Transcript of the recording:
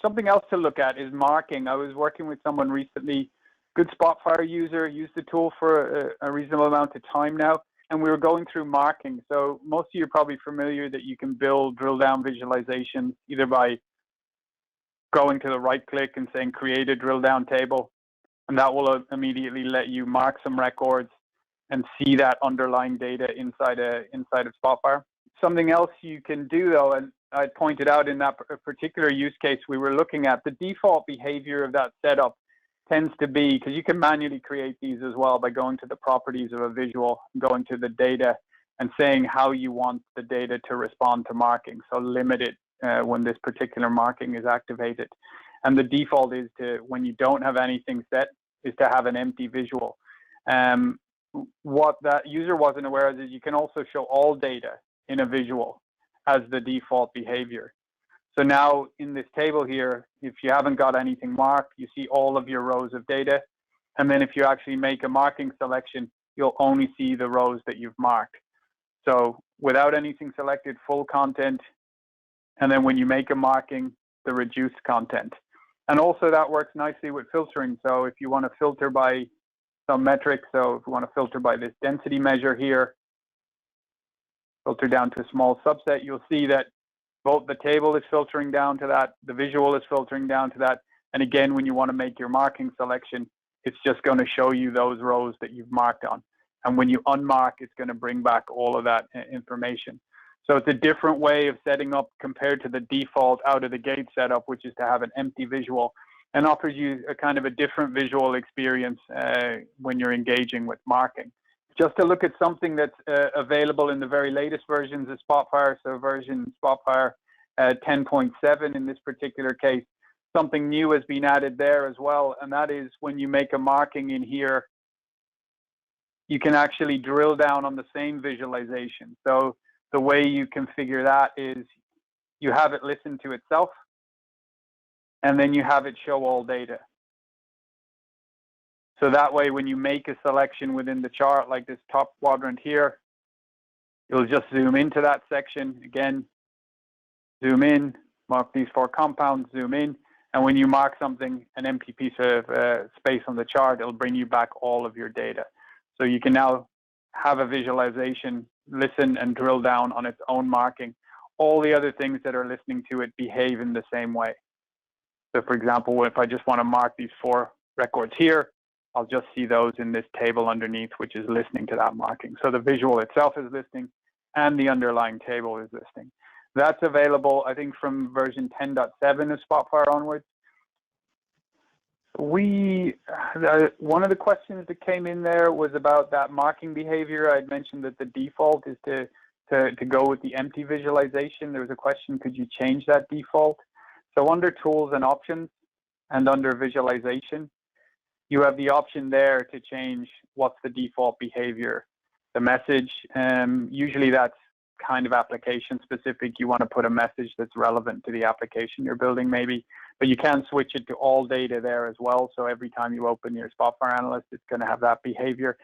Something else to look at is marking. I was working with someone recently, good Spotfire user, used the tool for a reasonable amount of time now, and we were going through marking. So most of you are probably familiar that you can build drill down visualizations either by going to the right click and saying create a drill down table, and that will immediately let you mark some records and see that underlying data inside of Spotfire. Something else you can do though, and I pointed out in that particular use case we were looking at, the default behavior of that setup tends to be, because you can manually create these as well by going to the properties of a visual, going to the data and saying how you want the data to respond to marking. So limit it when this particular marking is activated. And the default is to, when you don't have anything set, is to have an empty visual. What that user wasn't aware of is you can also show all data in a visual as the default behavior. So now in this table here, if you haven't got anything marked, you see all of your rows of data. And then if you actually make a marking selection, you'll only see the rows that you've marked. So without anything selected, full content. And then when you make a marking, the reduced content. And also that works nicely with filtering. So if you want to filter by some metric, so if you want to filter by this density measure here, filter down to a small subset, you'll see that both the table is filtering down to that, the visual is filtering down to that. And again, when you want to make your marking selection, it's just going to show you those rows that you've marked on. And when you unmark, it's going to bring back all of that information. So it's a different way of setting up compared to the default out of the gate setup, which is to have an empty visual, and offers you a kind of a different visual experience when you're engaging with marking. Just to look at something that's available in the very latest versions of Spotfire, so version Spotfire 10.7 in this particular case, something new has been added there as well, and that is when you make a marking in here, you can actually drill down on the same visualization. So the way you configure that is you have it listen to itself, and then you have it show all data. So that way, when you make a selection within the chart, like this top quadrant here, you'll just zoom into that section. Again, zoom in, mark these 4 compounds, zoom in. And when you mark something, an empty piece of space on the chart, it'll bring you back all of your data. So you can now have a visualization, listen and drill down on its own marking. All the other things that are listening to it behave in the same way. So for example, if I just want to mark these 4 records here, I'll just see those in this table underneath, which is listening to that marking. So the visual itself is listening and the underlying table is listening. That's available, I think, from version 10.7 of Spotfire onwards. One of the questions that came in there was about that marking behavior. I'd mentioned that the default is to go with the empty visualization. There was a question, could you change that default? So under Tools and Options and under Visualization, you have the option there to change what's the default behavior. The message, usually that's kind of application specific. You want to put a message that's relevant to the application you're building maybe, but you can switch it to all data there as well. So every time you open your Spotfire Analyst, it's going to have that behavior.